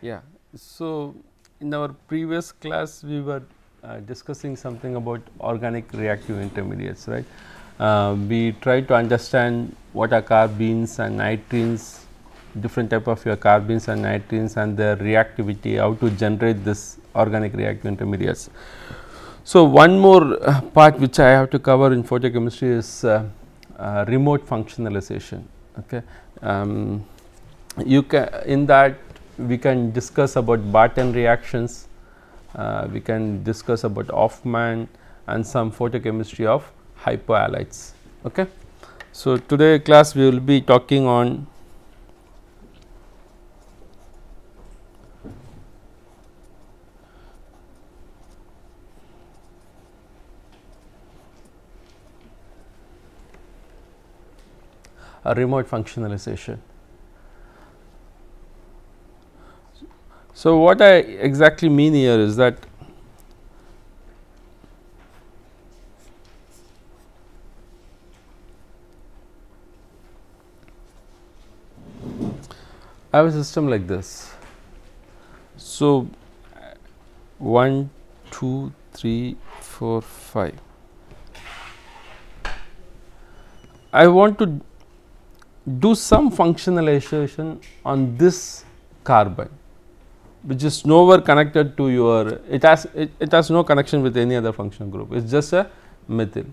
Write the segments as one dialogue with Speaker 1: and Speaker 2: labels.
Speaker 1: Yeah. So, in our previous class we were discussing something about organic reactive intermediates, right. We tried to understand what are carbenes and nitrines, different type of your carbenes and nitrines and their reactivity, how to generate this organic reactive intermediates. So, one more part which I have to cover in photochemistry is remote functionalization. Okay. You can, in that we can discuss about Barton reactions, we can discuss about Hofmann and some photochemistry of hypohalides. Okay. So, today class we will be talking on a remote functionalization. So, what I exactly mean here is that I have a system like this. So, 1, 2, 3, 4, 5. I want to do some functionalization on this carbon, which is nowhere connected to your, it has no connection with any other functional group, it is just a methyl.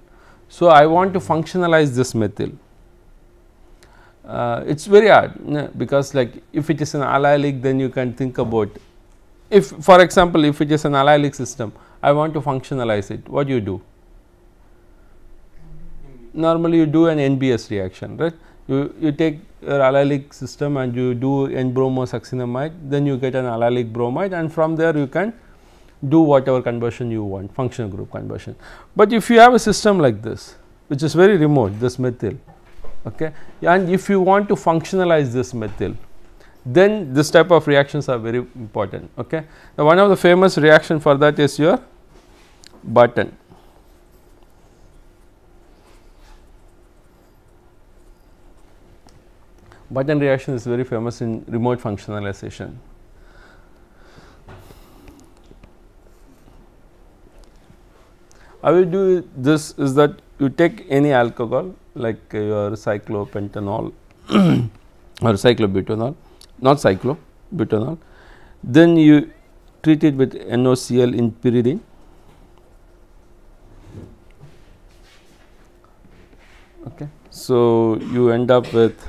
Speaker 1: So, I want to functionalize this methyl. It is very hard, because like if it is an allylic, then you can think about, if for example, if it is an allylic system, I want to functionalize it, what do you do? Normally you do an NBS reaction, right. You take your allylic system and you do N-bromosuccinamide, then you get an allylic bromide, and from there you can do whatever conversion you want, functional group conversion. But if you have a system like this, which is very remote, this methyl, okay, and if you want to functionalize this methyl, then this type of reactions are very important. Okay. Now, one of the famous reaction for that is your Barton. Barton reaction is very famous in remote functionalization. How you do this is that you take any alcohol like your cyclopentanol or cyclobutanol, not cyclobutanol, then you treat it with NOCl in pyridine. Okay. So, you end up with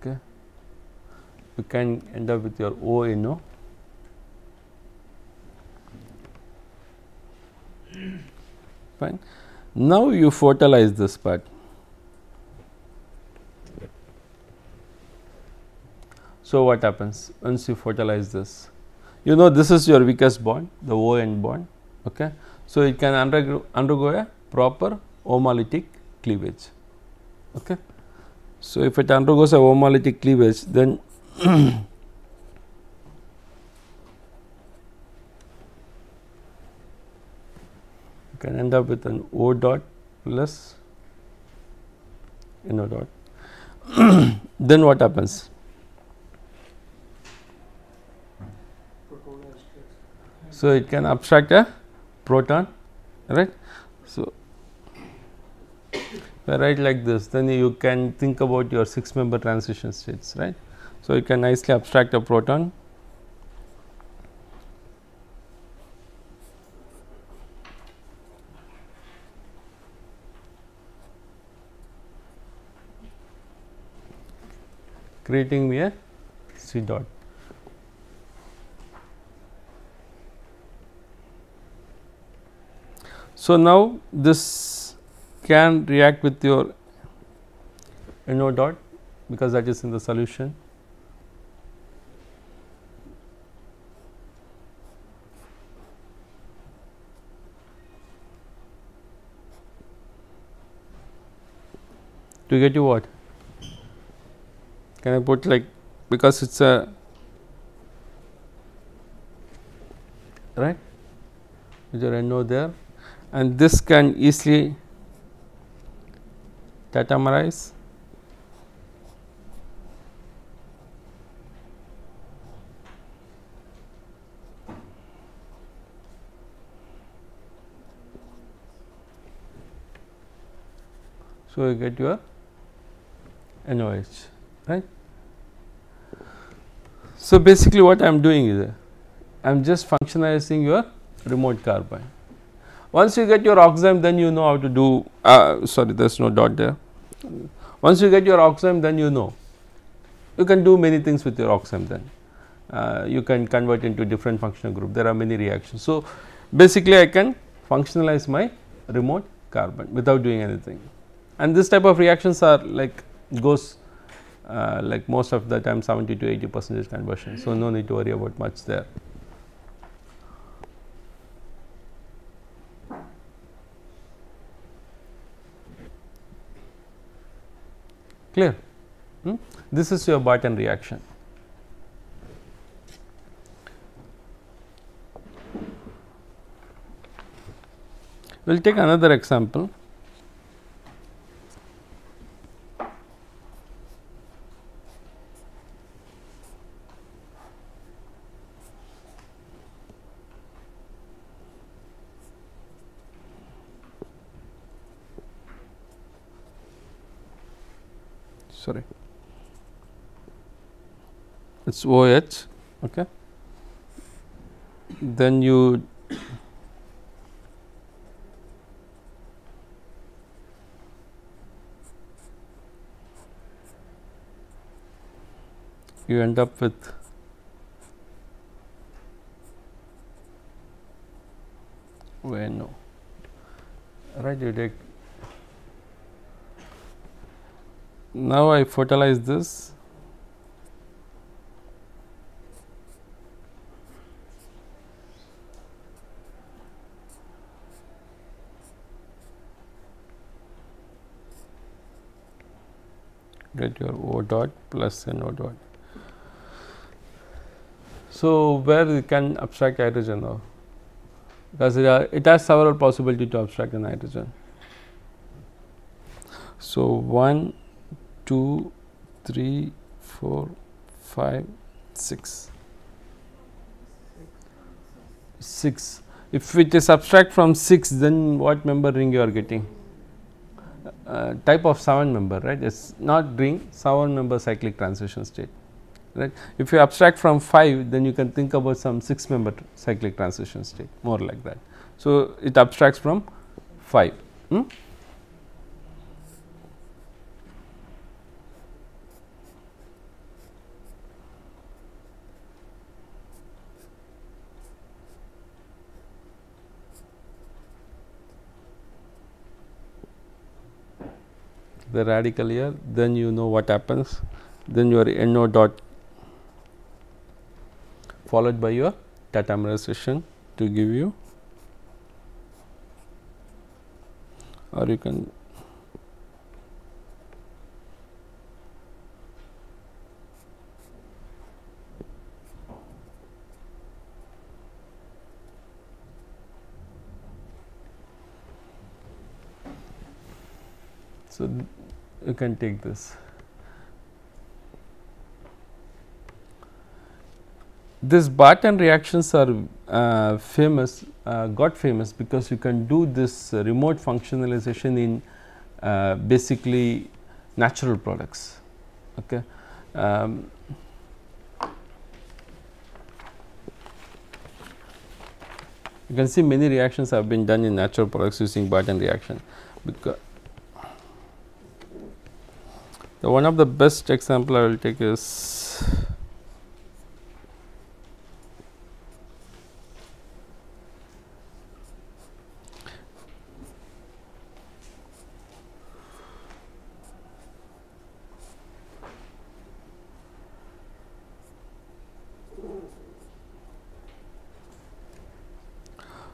Speaker 1: okay, you can end up with your ONO. Fine. Now, you photolyze this part. So, what happens once you photolyze this? You know this is your weakest bond, the ON bond. Okay. So, it can undergo a proper homolytic cleavage. Okay. So, if it undergoes a homolytic cleavage, then you can end up with an O dot plus NO dot. Then what happens? So, it can abstract a proton, right. So, if I write like this, then you can think about your 6-member transition states, right. So, you can nicely abstract a proton . Creating me a C dot. So, now this can react with your NO dot, because that is in the solution. To get you what? Can I put like, because it is a right with your NO there, and this can easily tetamerize So, you get your NOH, right. So, basically what I am doing is I am just functionalizing your remote carbon. Once you get your oxime, then you know how to do sorry, there is no dot there. Once you get your oxime, then you know you can do many things with your oxime. Then you can convert into different functional group. There are many reactions. So, basically I can functionalize my remote carbon without doing anything, and this type of reactions are like goes like most of the time 70 to 80% conversion. So, no need to worry about much there. Clear? This is your Barton reaction. We will take another example. Sorry, it is OH, okay. Then you end up with VNO, right. You take, now I fertilize this, get your O dot plus NO dot. So, where you can abstract hydrogen now, because it has several possibility to abstract an hydrogen. So, 1, 2, 3, 4, 5, 6. 6. If it is abstract from 6, then what member ring you are getting? Type of 7 member, right. It is not ring, 7 member cyclic transition state, right. If you abstract from 5, then you can think about some 6 member cyclic transition state, more like that. So, it abstracts from 5. The radical here, then you know what happens, then your NO dot followed by your tautomerization to give you, or you can so you can take this. These Barton reactions are famous, got famous because you can do this remote functionalization in basically natural products. Okay. You can see many reactions have been done in natural products using Barton reaction, because the one of the best example I will take is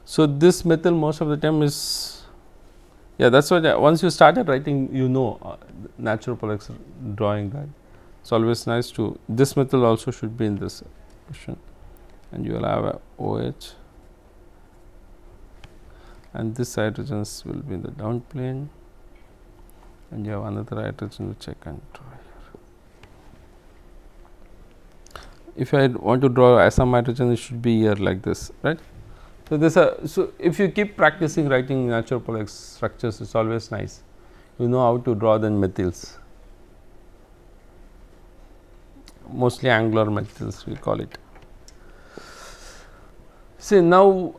Speaker 1: so this methyl most of the time is, yeah, that is what once you started writing, you know natural products drawing that. It is always nice to, this methyl also should be in this question, and you will have a OH, and this hydrogens will be in the down plane, and you have another hydrogen which I can draw here. If I want to draw some hydrogen, it should be here like this, right. So, this so if you keep practicing writing natural product structures, it is always nice. you know how to draw the methyls, mostly angular methyls we call it. See now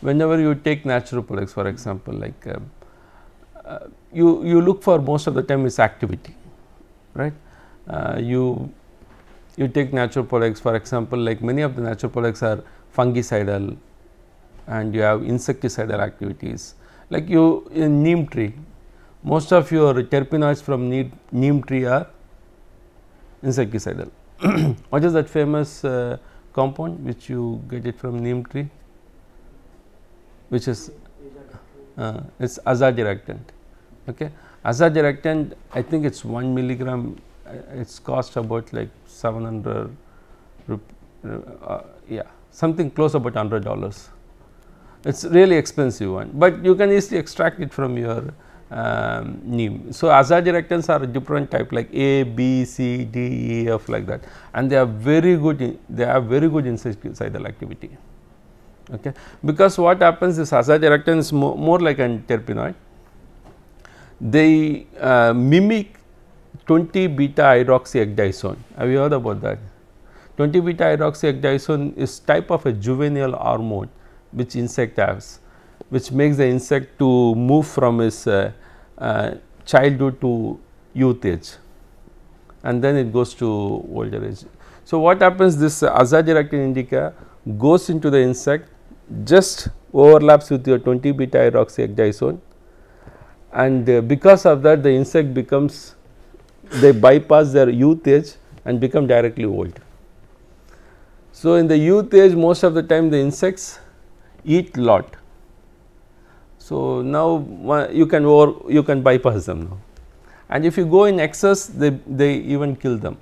Speaker 1: whenever you take natural products, for example, like you look for most of the time is activity, right. You take natural products, for example, like many of the natural products are fungicidal and you have insecticidal activities. Like you in neem tree, most of your terpenoids from neem tree are insecticidal. What is that famous compound which you get it from neem tree, which is it's azadirachtin. Okay. Azadirachtin, I think it's 1 milligram, it's cost about like 700 yeah, something close about $100. It's really expensive one, but you can easily extract it from your neem. So azadirachtins are a different type, like A, B, C, D, E, F, like that, and they are very good. They have very good insecticidal activity. Okay, because what happens is azadirachtin is more like an terpenoid. They mimic 20 beta hydroxyecdysone. Have you heard about that? 20 beta hydroxyecdysone is type of a juvenile hormone which insect has, which makes the insect to move from his childhood to youth age, and then it goes to older age. So what happens, this azadirachtin indica goes into the insect, just overlaps with your 20 beta hydroxyecdysone, and because of that the insect becomes, they bypass their youth age and become directly old. So in the youth age, most of the time the insects eat lot. So now you can bypass them now, and if you go in excess, they even kill them.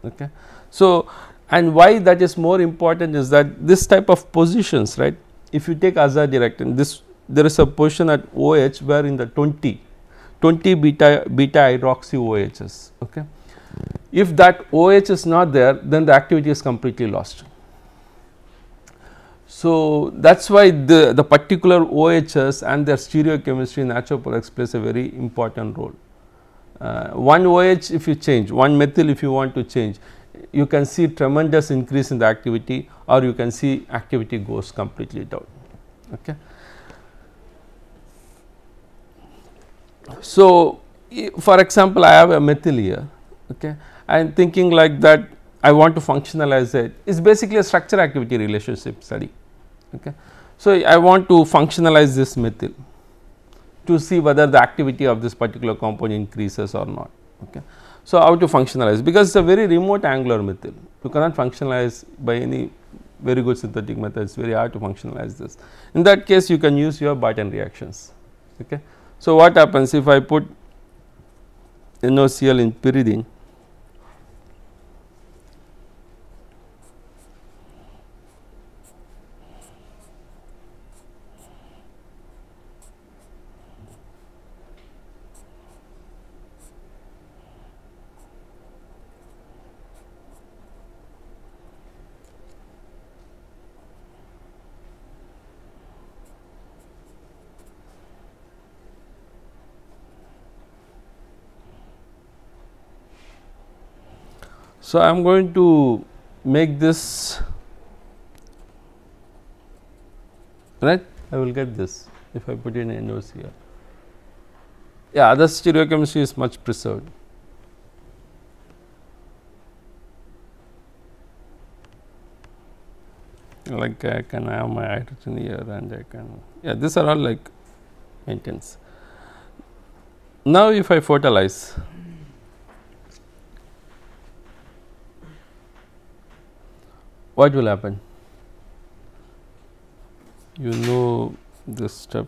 Speaker 1: Okay. So and why that is more important is that this type of positions, right, if you take azadirachtin, there is a position at OH where in the 20 beta hydroxy OHs. Okay. If that OH is not there, then the activity is completely lost. So that is why the particular OHs and their stereochemistry in natural products plays a very important role. One OH if you change, one methyl if you want to change, you can see tremendous increase in the activity, or you can see activity goes completely down. Okay. So for example, I have a methyl here. Okay. I am thinking like that, I want to functionalize it. It's basically a structure activity relationship study. Okay. So I want to functionalize this methyl to see whether the activity of this particular compound increases or not. Okay. So how to functionalize, because it's a very remote angular methyl, you cannot functionalize by any very good synthetic method, it's very hard to functionalize this. In that case, you can use your Barton reactions. Okay. So what happens if I put NOCl in pyridine? So I am going to make this, right, I will get this if I put in NOCl. Yeah, other stereochemistry is much preserved. Like I can have my hydrogen here, and I can, yeah, these are all like maintenance. Now if I fertilize, what will happen? You know this step.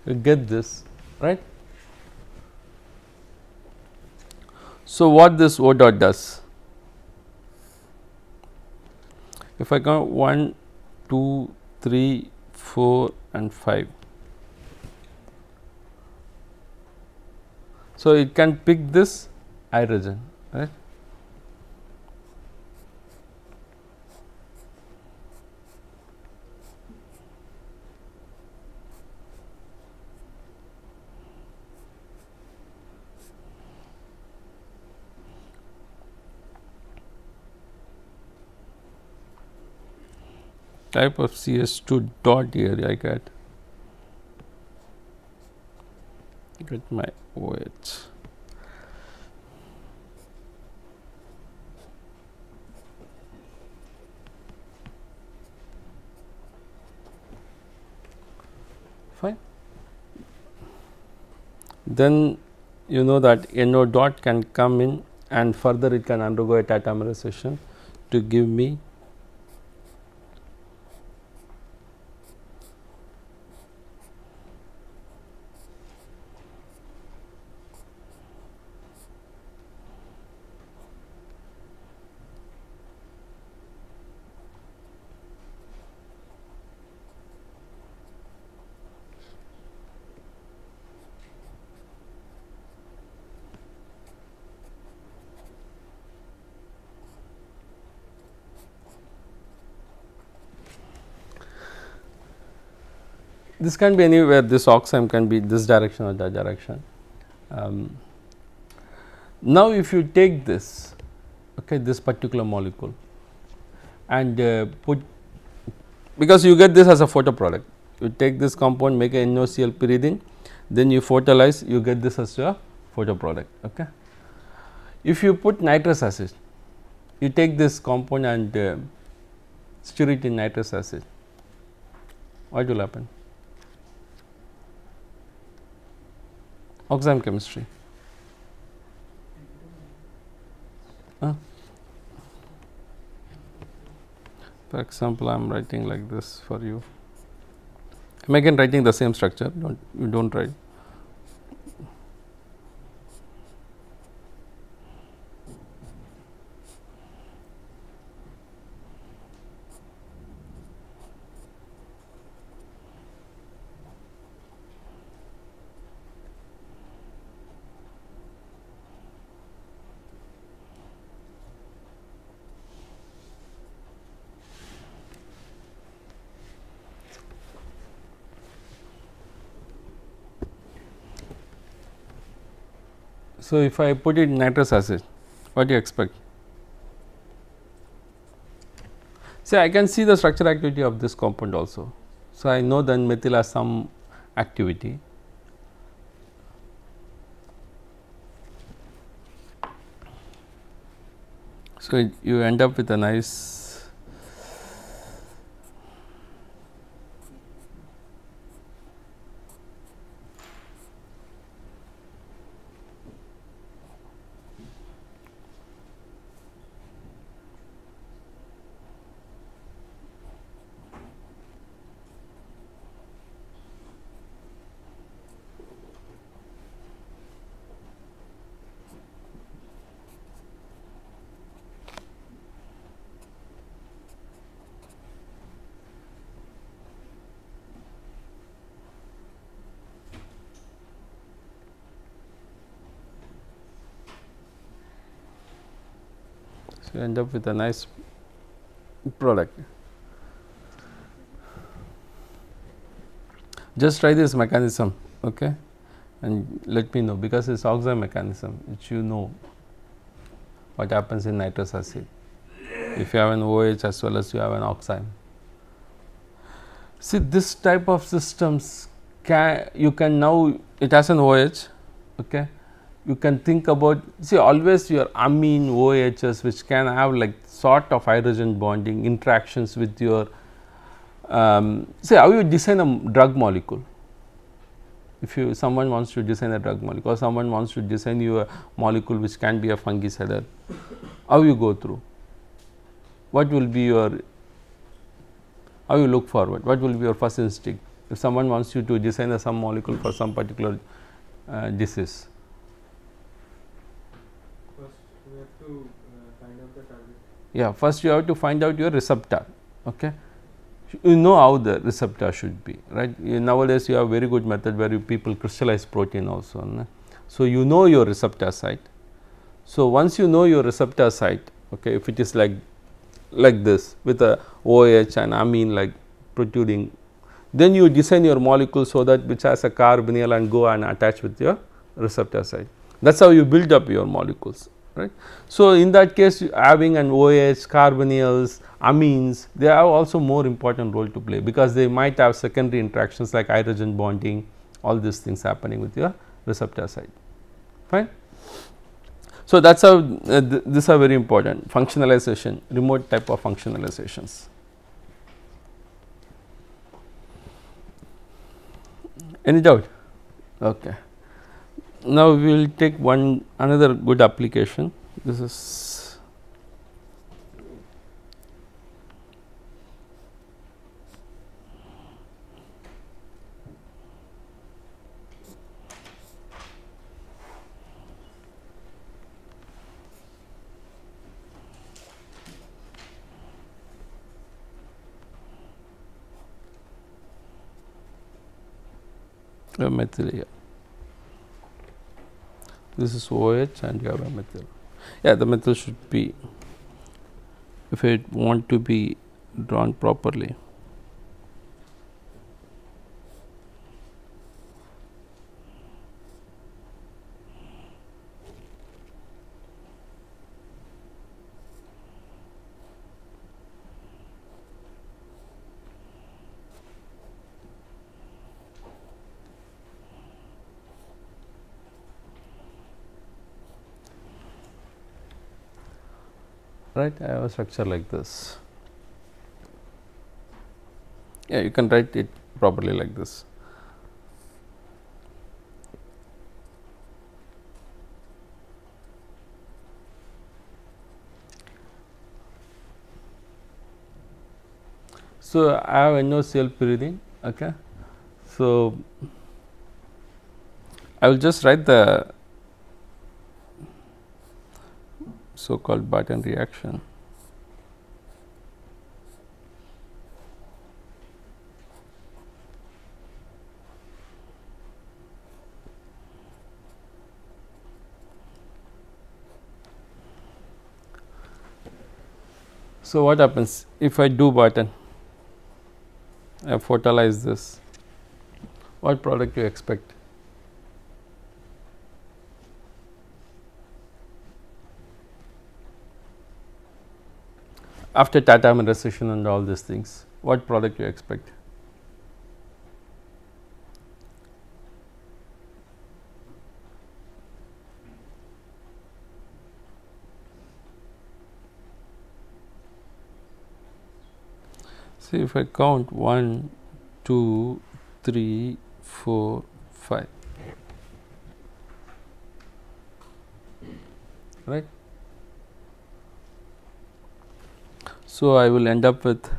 Speaker 1: you get this, right. So, what this O dot does? If I count 1, 2, 3, 4 and 5. So, it can pick this hydrogen, right. Type of CS2 dot here I get my OH. Fine. Then you know that NO dot can come in and further it can undergo a tautomerization to give me this can be anywhere, this oxime can be this direction or that direction. Now, if you take this, okay, this particular molecule and put, because you get this as a photo product, you take this compound, make a NOCl pyridine, then you photolyze, you get this as a photo product. Okay. If you put nitrous acid, you take this compound and stir it in nitrous acid, what will happen? Oxime chemistry. For example, I am writing like this for you. I am again writing the same structure, you don't write. So, if I put it in nitrous acid, what do you expect? See, I can see the structure activity of this compound also. So, I know then methyl has some activity. So, you end up with a nice so, you end up with a nice product. Just try this mechanism, okay, and let me know, because it is oxime mechanism, which you know what happens in nitrous acid if you have an OH as well as you have an oxime. See, this type of systems you can now, it has an OH, okay. You can think about, see, always your amine OHs which can have like sort of hydrogen bonding interactions with your say how you design a drug molecule. If someone wants to design a drug molecule or someone wants to design you a molecule which can be a fungicidal, how you go through, what will be your, how you look forward, what will be your first instinct? if someone wants you to design some molecule for some particular disease?
Speaker 2: First, we have to find out the target.
Speaker 1: Yeah, first you have to find out your receptor. Okay, you know how the receptor should be, right? Nowadays you have very good method where people crystallize protein also. No? So you know your receptor site. So once you know your receptor site, okay, if it is like this with a OH and amine like protruding, then you design your molecule so that which has a carbonyl and go and attach with your receptor site. That is how you build up your molecules, right. So in that case, having an OH, carbonyls, amines, they have also more important role to play, because they might have secondary interactions like hydrogen bonding, all these things happening with your receptor site, fine. So that is how these are very important, functionalization, remote type of functionalizations. Any doubt? Okay. Now we will take another good application. This is a methyl here. This is OH and you have a methyl. Yeah, the methyl should be, if it want to be drawn properly. Right, I have a structure like this. Yeah, you can write it properly like this. So I have NOCl pyridine. Okay, so I will just write the so called Barton reaction. So what happens if I do Barton? I photolyze this. What product you expect? After tautomeric recession and all these things, what product you expect? See, if I count 1, 2, 3, 4, 5, right. So I will end up with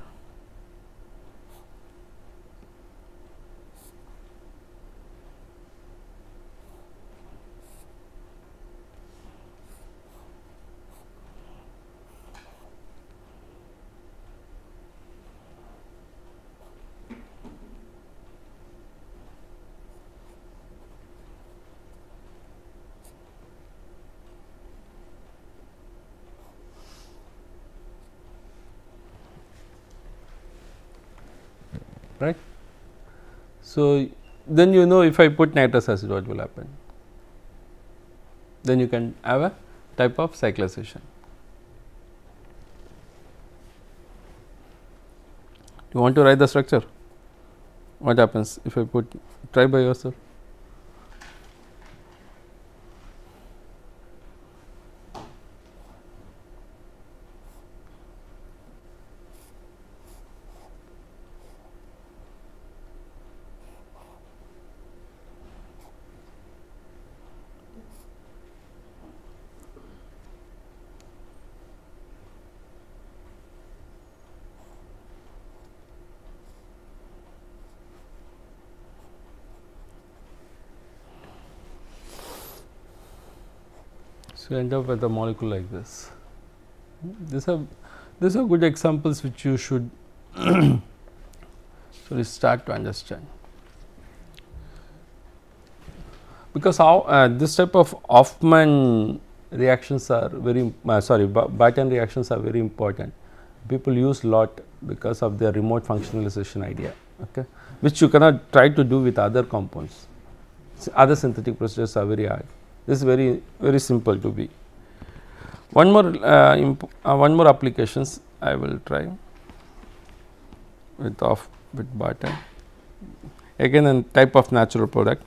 Speaker 1: right. So then you know, if I put nitrous acid, what will happen? Then you can have a type of cyclization. You want to write the structure? What happens if I put, try by yourself? So, you end up with a molecule like this. These are good examples which you should start to understand, because how this type of Hoffman reactions are very Barton reactions are very important. People use lot because of their remote functionalization idea, okay, which you cannot try to do with other compounds. Other synthetic procedures are very hard. This is very simple to be. One more applications I will try with Barton. Again, a type of natural product.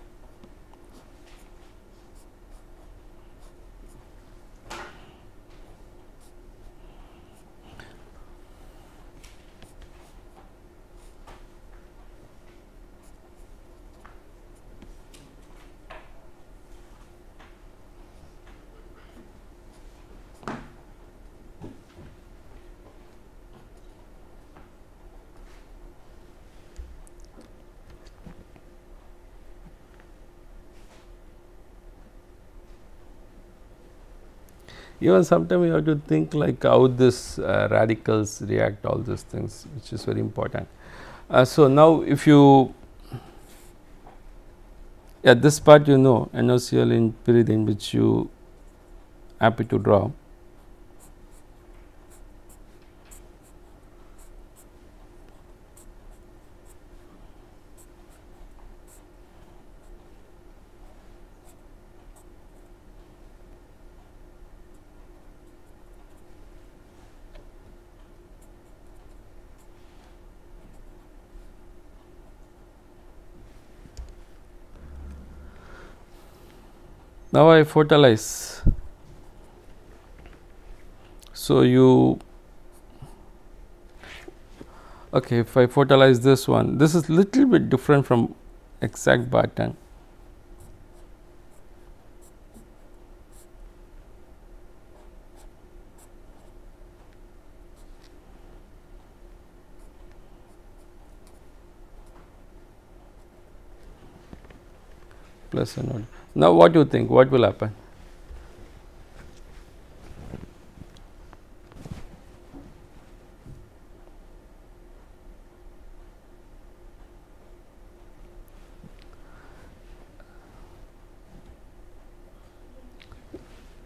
Speaker 1: Even sometimes you have to think like how this radicals react, all these things, which is very important. So, now if you this part you know NaCl in pyridine, which you happy to draw. Now, I photolyze. So, okay, if I photolyze this one, this is little bit different from exact Barton. Plus anode. Now, what do you think? What will happen?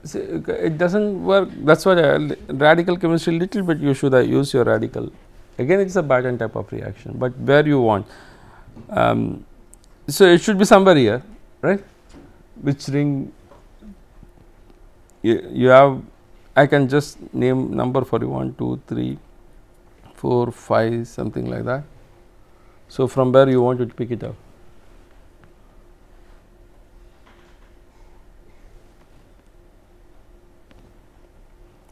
Speaker 1: See, it does not work. That is what radical chemistry, little bit you should use your radical. Again, it is a Barton type of reaction, but where you want. So, it should be somewhere here, right? Which ring you have. I can just name number for you, 1, 2, 3, 4, 5, something like that. So, from where you want to pick it up.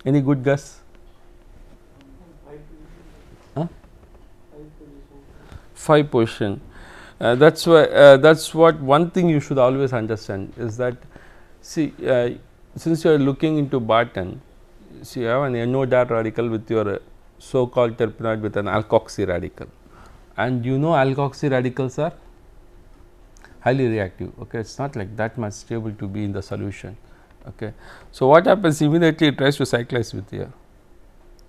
Speaker 1: Any good guess? 5 position. That's why that's what one thing you should always understand is that, see, since you are looking into Barton, so you have an NO dot radical with your so called terpenoid with an alkoxy radical, and you know alkoxy radicals are highly reactive. Okay, it's not like that much stable to be in the solution. Okay. So, what happens immediately it tries to cyclize with here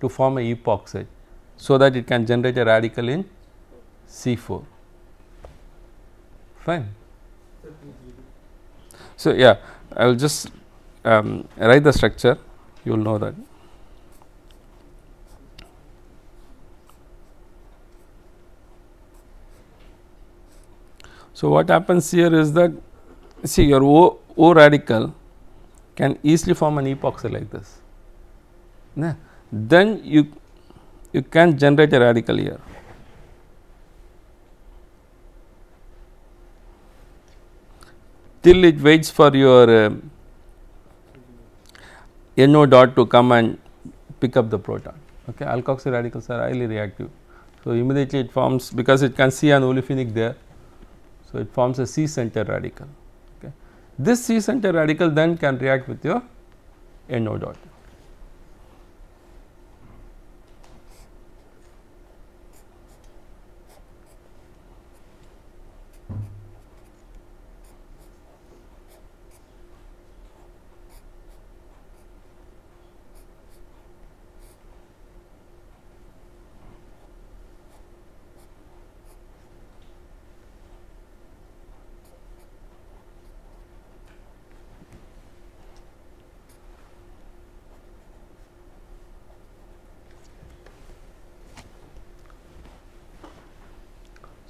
Speaker 1: to form a epoxide, so that it can generate a radical in C4. Fine. So, yeah, I will just write the structure, you will know that. So, what happens here is that, see, your O radical can easily form an epoxy like this. Then you can generate a radical here. Till it waits for your NO dot to come and pick up the proton. Okay. Alkoxy radicals are highly reactive. So, immediately it forms, because it can see an olefinic there. So, it forms a C center radical. Okay. This C center radical then can react with your NO dot.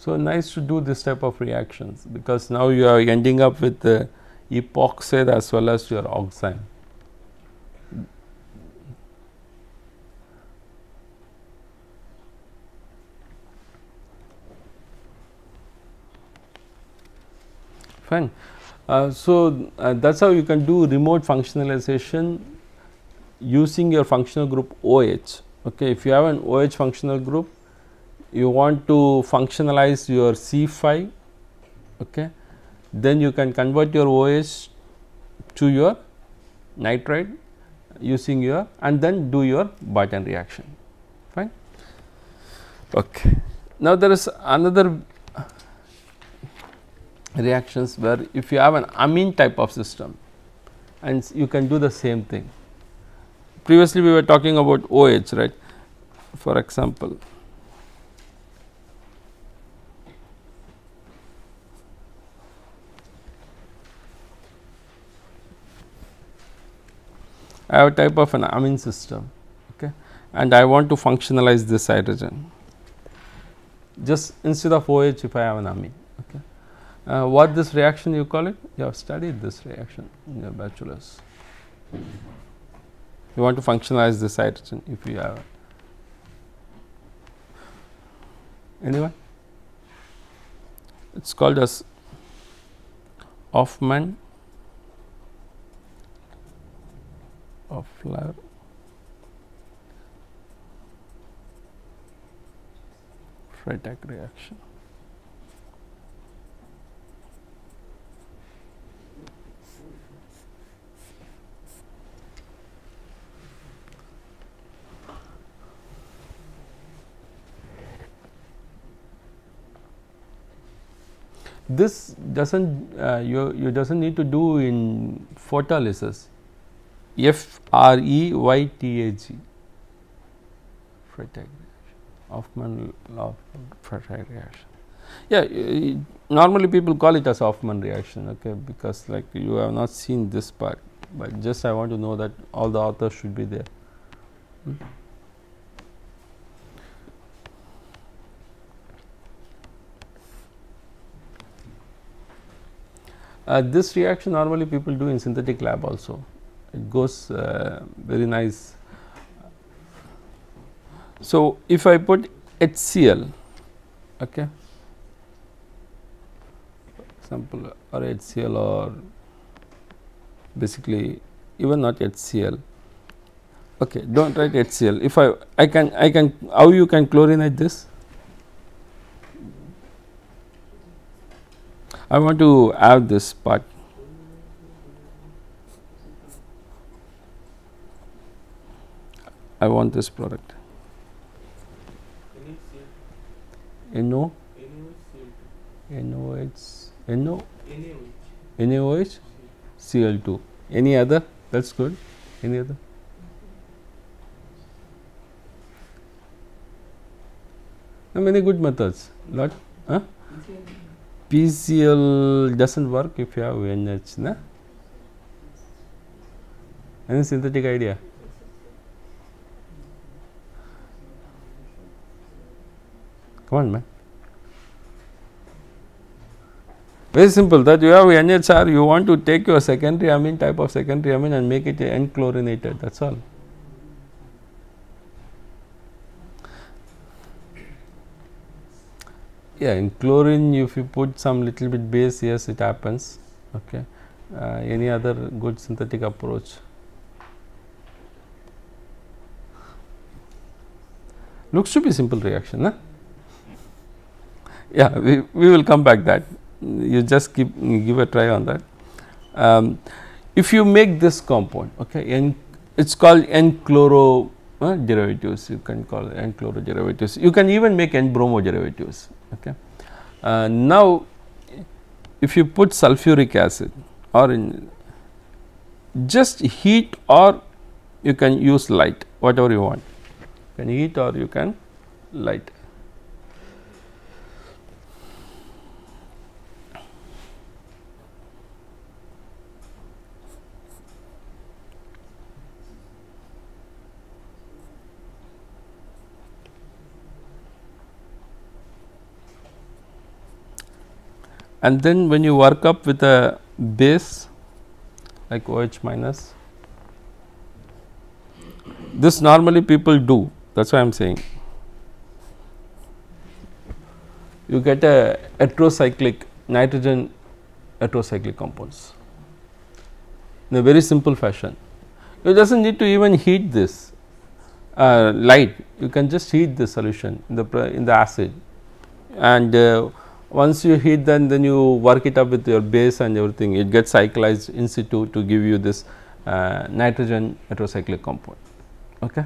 Speaker 1: So, nice to do this type of reactions, because now you are ending up with the epoxide as well as your oxime. Fine. That is how you can do remote functionalization using your functional group OH. Okay. If you have an OH functional group, you want to functionalize your C5, okay, then you can convert your OH to your nitride using your, and then do your Barton reaction. Fine. Okay. Now, there is another reactions where if you have an amine type of system, and you can do the same thing. Previously we were talking about OH, right. For example, I have a type of an amine system, okay, and I want to functionalize this hydrogen just instead of OH if I have an amine. Okay. What this reaction you call it? You have studied this reaction in your bachelor's. You want to functionalize this hydrogen if you have. Anyone? It is called as Hoffman Hoffler Freytag reaction. This doesn't you doesn't need to do in photolysis. FREYTAG Freytag reaction, Hoffman law Freytag reaction. Yeah, normally people call it as Hoffman reaction, okay, because like you have not seen this part, but just I want to know that all the authors should be there. This reaction normally people do in synthetic lab also. It goes very nice. So, if I put HCl, okay, for example, or HCl, or basically even not HCl, okay, do not write HCl. If I can how you can chlorinate this? I want to have this part. I want this product. NO, NOH, NO, NaOH, Cl2. Any other? That's good. Any other? There are many good methods. Lot, huh? PCl doesn't work if you have NH, na? Any synthetic idea? Come on, man. Very simple, that you have NHR, you want to take your secondary amine, type of secondary amine, and make it N-chlorinated, that is all. Yeah, in chlorine, if you put some little bit base, yes, it happens. Okay. Any other good synthetic approach? Looks to be simple reaction, huh? Yeah, we will come back that. You just give a try on that. If you make this compound, okay, it is called N-chloro derivatives. You can call it N-chloro derivatives. You can even make N-bromo derivatives. Okay. Now, if you put sulfuric acid, or in just heat, or you can use light, whatever you want. You can heat or you can light. and then when you work up with a base like OH minus, this normally people do, that is why I am saying. You get a heterocyclic nitrogen heterocyclic compounds in a very simple fashion. You does not need to even heat this light, you can just heat the solution in the acid, and once you heat then you work it up with your base and everything, it gets cyclized in situ to give you this nitrogen heterocyclic compound. Okay.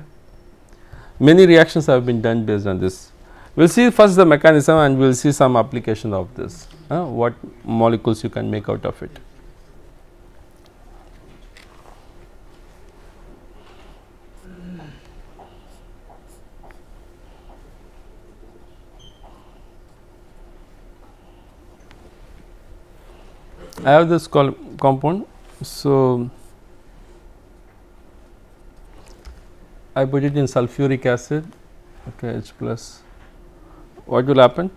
Speaker 1: Many reactions have been done based on this. We will see first the mechanism and we will see some application of this, what molecules you can make out of it. I have this compound, so I put it in sulfuric acid, okay, H plus. What will happen?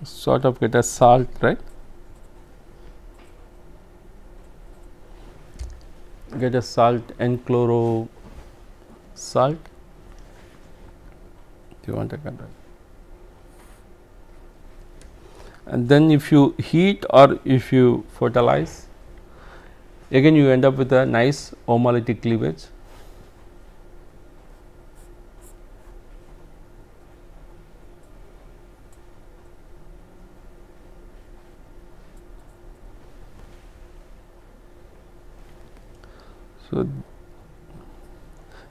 Speaker 1: Sort of get a salt, right? Get a salt, N-chloro salt. Do you want a control? And then if you heat or if you fertilize, again you end up with a nice homolytic cleavage. So,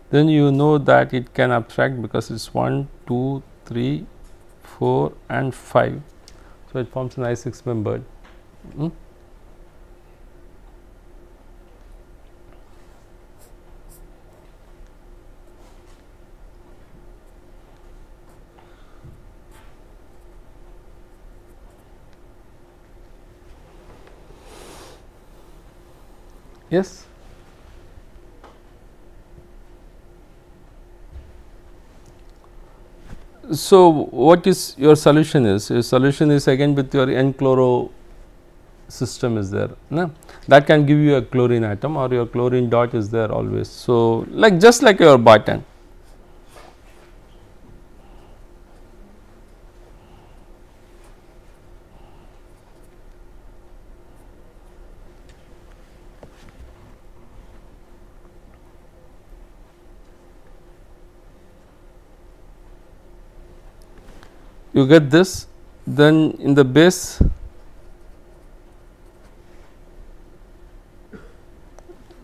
Speaker 1: then you know that it can abstract because it is 1, 2, 3, 4 and 5. So, it forms a nice 6 membered. Yes. So, what is your solution is? Your solution is again with your N-chloro system is there, no? That can give you a chlorine atom or your chlorine dot is there always. So, like just like your Barton. You get this, then in the base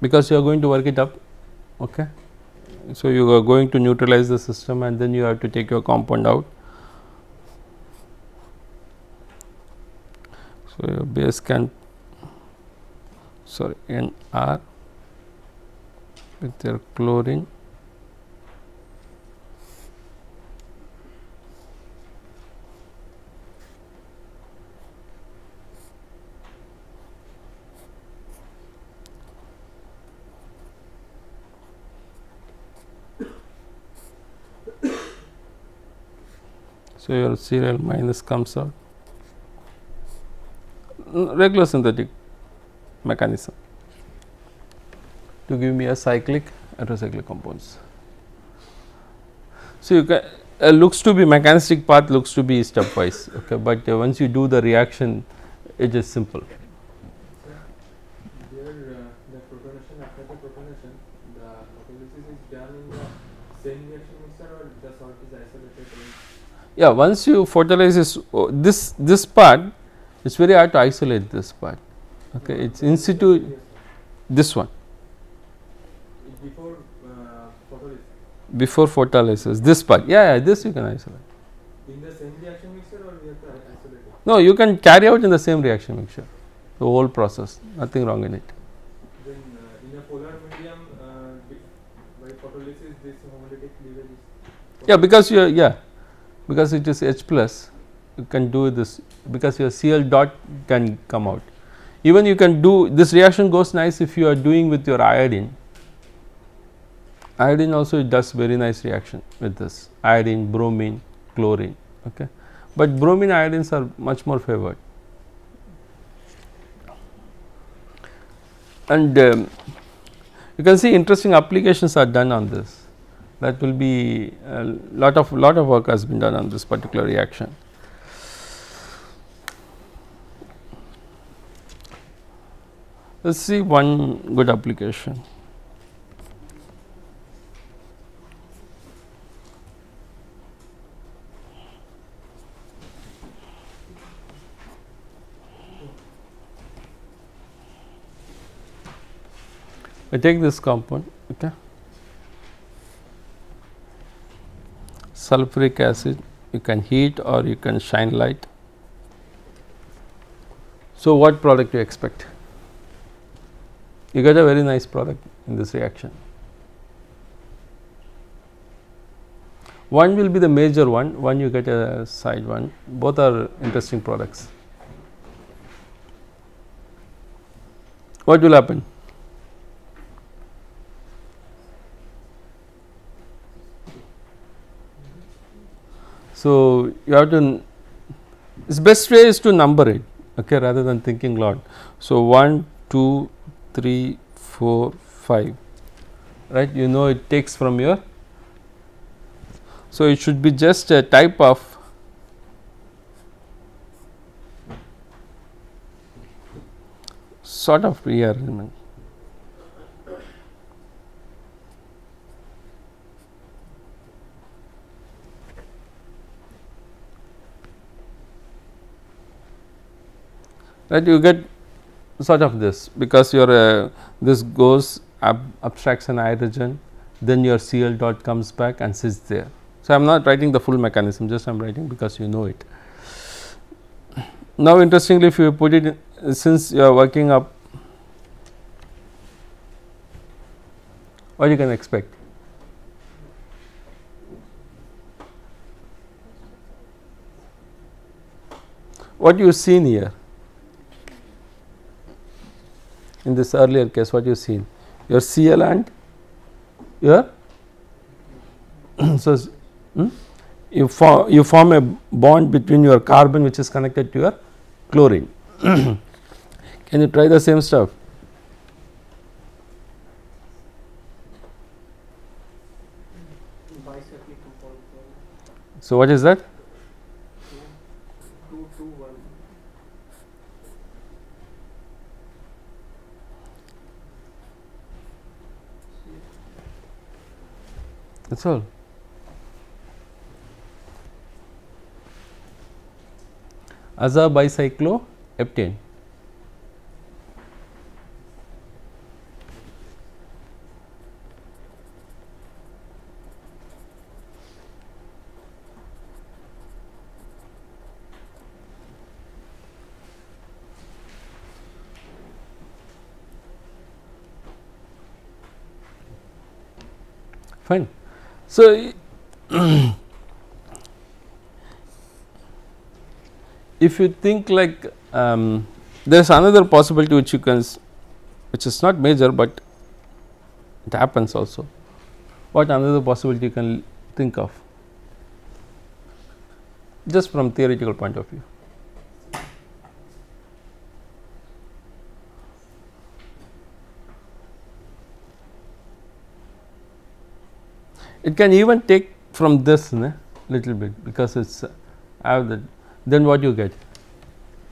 Speaker 1: because you are going to work it up, okay. So, you are going to neutralize the system and then you have to take your compound out. So, your base can NR with your chlorine. So, your serial minus comes out, regular synthetic mechanism to give me a cyclic heterocyclic compounds. So, you can looks to be mechanistic path looks to be stepwise, okay, but once you do the reaction it is simple.
Speaker 2: Here the protonation, after the protonation the photolysis is done in the same reaction mixer or the salt is isolated?
Speaker 1: Yeah, once you fertilize this part, it is very hard to isolate this part, okay. It is in situ, this one
Speaker 2: before photolysis.
Speaker 1: Before photolysis, this part, yeah, this you can isolate.
Speaker 2: In the same reaction mixer or we have to isolate it?
Speaker 1: No, you can carry out in the same reaction mixture, the whole process, nothing wrong in it.
Speaker 2: Then in a polar medium by photolysis this homolytic cleavage is.
Speaker 1: Yeah, because you are, because it is H plus, you can do this because your Cl dot can come out. Even you can do this reaction goes nice if you are doing with your iodine. Iodine also it does very nice reaction with this iodine, bromine, chlorine. Okay. But bromine iodines are much more favored. And you can see interesting applications are done on this. That will be a lot of work has been done on this particular reaction. Let us see one good application. I take this compound, okay, sulfuric acid, you can heat or you can shine light. So, what product you expect? You get a very nice product in this reaction. One will be the major one you get a side one, both are interesting products. What will happen? So, you have to, its best way is to number it, okay, rather than thinking lot. So, 1, 2, 3, 4, 5, right, you know it takes from your, so it should be just a type of sort of rearrangement. Right, you get sort of this because your this goes abstracts an hydrogen, then your Cl dot comes back and sits there. So, I am not writing the full mechanism, just I am writing because you know it. Now, interestingly, if you put it in, since you are working up, what you can expect? What you seen here? In this earlier case, what you seen? Your Cl and your so you form a bond between your carbon which is connected to your chlorine. Can you try the same stuff? So, what is that?
Speaker 2: 2, 2, 1.
Speaker 1: That is all. Aza bicycloheptane. Fine. So, if you think like there is another possibility which you can, which is not major, but it happens also. What another possibility you can think of, just from theoretical point of view? It can even take from this little bit because it's I have that. Then what you get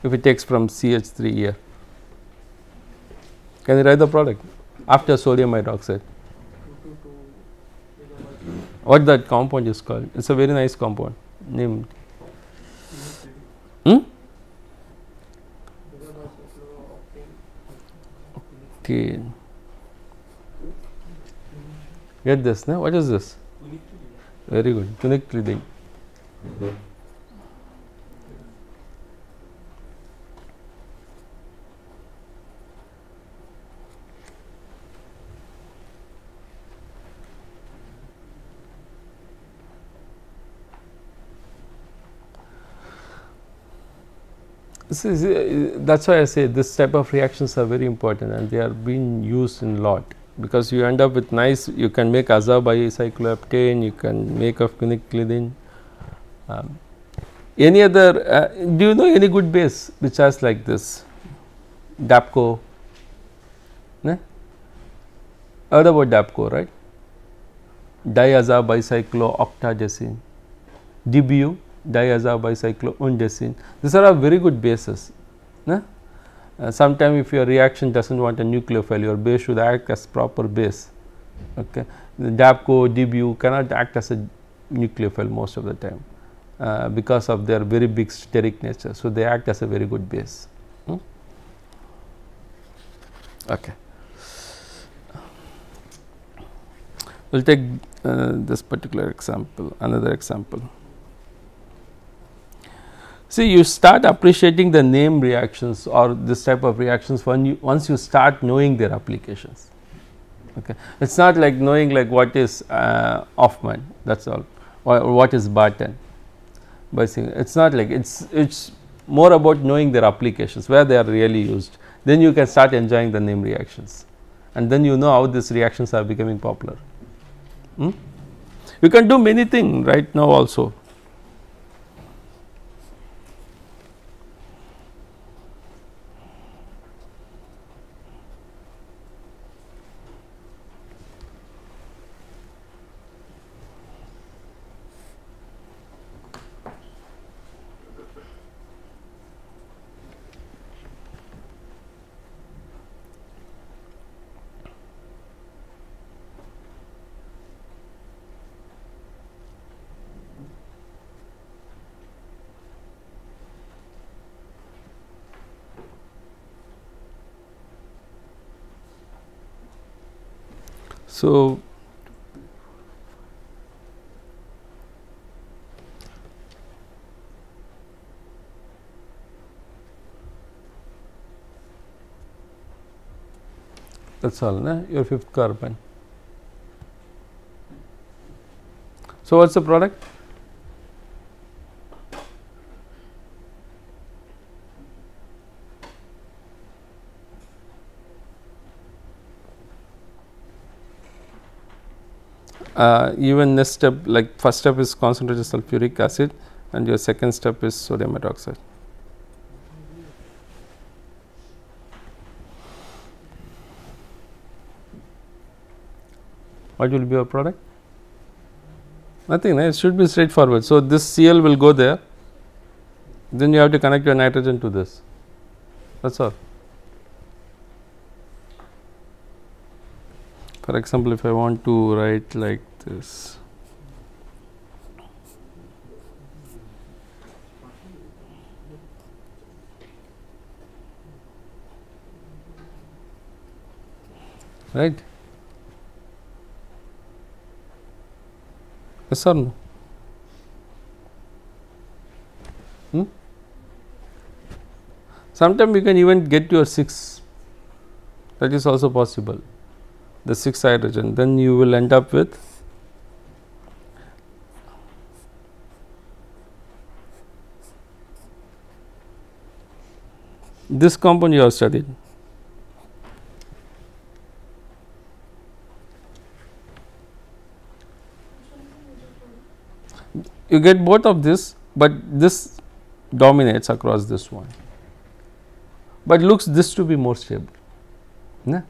Speaker 1: if it takes from CH3 here? Can you write the product after sodium hydroxide? What that compound is called? It's a very nice compound named. Okay. Get this, no? What is this? Very good. Unidirectional. That is why I say this type of reactions are very important and they are being used in lot, because you end up with nice, you can make aza bicycloheptane, you can make of unidirectional, Um, any other do you know any good base which has like this DAPCO? Ne? Heard about DAPCO, right? Diazabicyclooctadecene, DBU, diazabicycloundecene. These are very good bases. Ne? Sometimes if your reaction does not want a nucleophile, your base should act as proper base. Okay. The DAPCO, DBU cannot act as a nucleophile most of the time because of their very big steric nature. So, they act as a very good base. Okay. We will take this particular example, another example. See, you start appreciating the name reactions or this type of reactions once you start knowing their applications. Okay. It is not like knowing like what is Hoffman, that is all, or what is Barton. It is not like it is more about knowing their applications, where they are really used. Then you can start enjoying the name reactions, and then you know how these reactions are becoming popular. You can do many things right now also. So, that is all, your fifth carbon. So, what is the product? Even next step, like first step is concentrated sulfuric acid and your second step is sodium hydroxide. What will be your product? Nothing, it should be straightforward. So, this Cl will go there, then you have to connect your nitrogen to this, that is all. For example, if I want to write like this, right? Yes or no? Sometimes you can even get your 6, that is also possible, the 6 hydrogen, then you will end up with this compound you have studied. You get both of this, but this dominates across this one, but looks this to be more stable. No?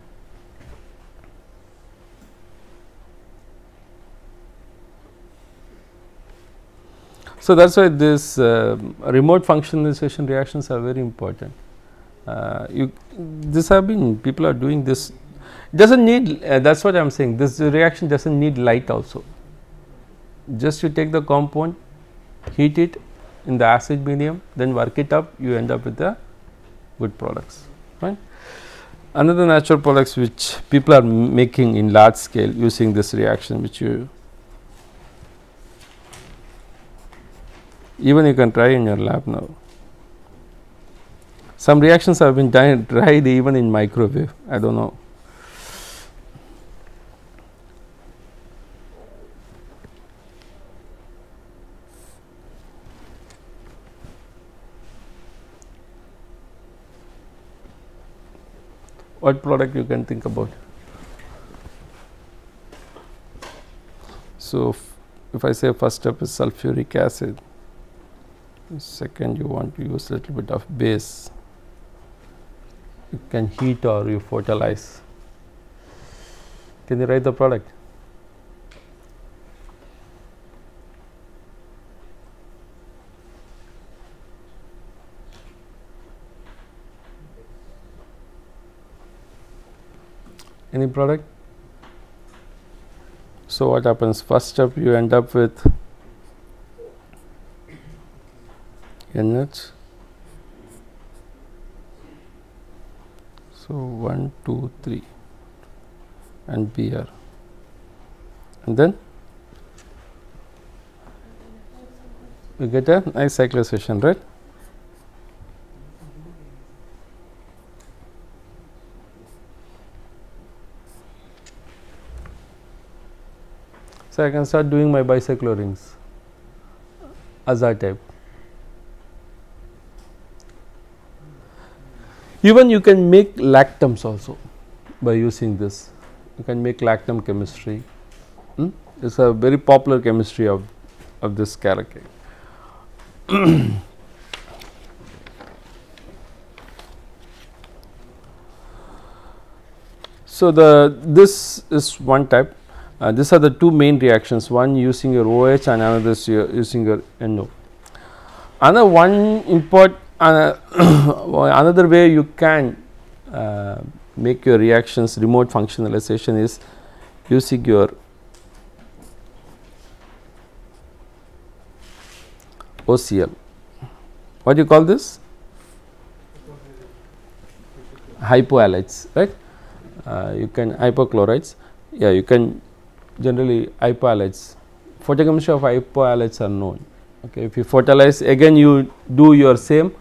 Speaker 1: So, that is why this remote functionalization reactions are very important. This have been, people are doing this, it does not need, that is what I am saying, this reaction does not need light also. Just you take the compound, heat it in the acid medium, then work it up, you end up with the good products, right. Another natural products which people are making in large scale using this reaction, which you even you can try in your lab now. Some reactions have been tried even in microwave, I do not know. What product you can think about? So, if I say first step is sulfuric acid, second you want to use a little bit of base, you can heat or you photolyze. Can you write the product? Any product? So what happens? First step, you end up with NH. So 1, 2, 3 and Br, and then we get a nice cyclization, right? So I can start doing my bicyclo rings, azide type. Even you can make lactams also by using this. You can make lactam chemistry. It's a very popular chemistry of this character. So this is one type. These are the two main reactions, one using your OH and another is using your NO. Another one another way you can make your reactions remote functionalization is using your OCl. What do you call this? Hypohalides, right? You can hypochlorides. Yeah, you can generally hypohalides. Photochemistry of hypohalides are known. Okay, if you photolyze, again you do your same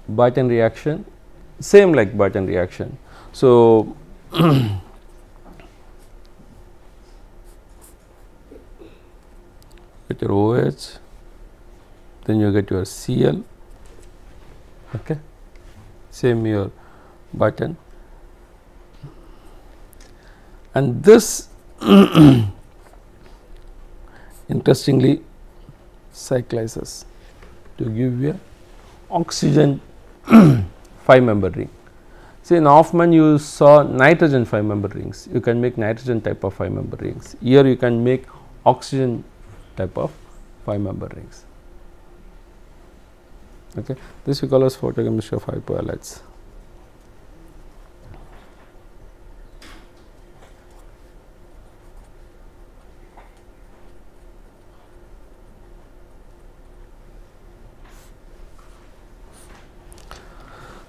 Speaker 1: Barton reaction, same like Barton reaction. So get your OH, then you get your Cl, okay, same your Barton, and this interestingly cyclizes to give you a oxygen 5-member ring. See, in Hoffman you saw nitrogen 5-member rings. You can make nitrogen type of 5-member rings. Here you can make oxygen type of 5-member rings. Okay, this we call as photochemistry of hypohalides.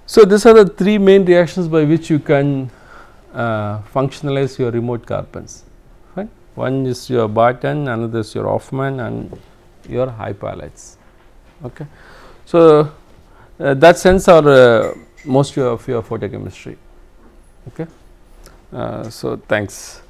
Speaker 1: So these are the three main reactions by which you can functionalize your remote carbons. Fine. One is your Barton, another is your Hoffman, and your hypohalides. Okay. So that sense are most of your photochemistry. Okay. So thanks.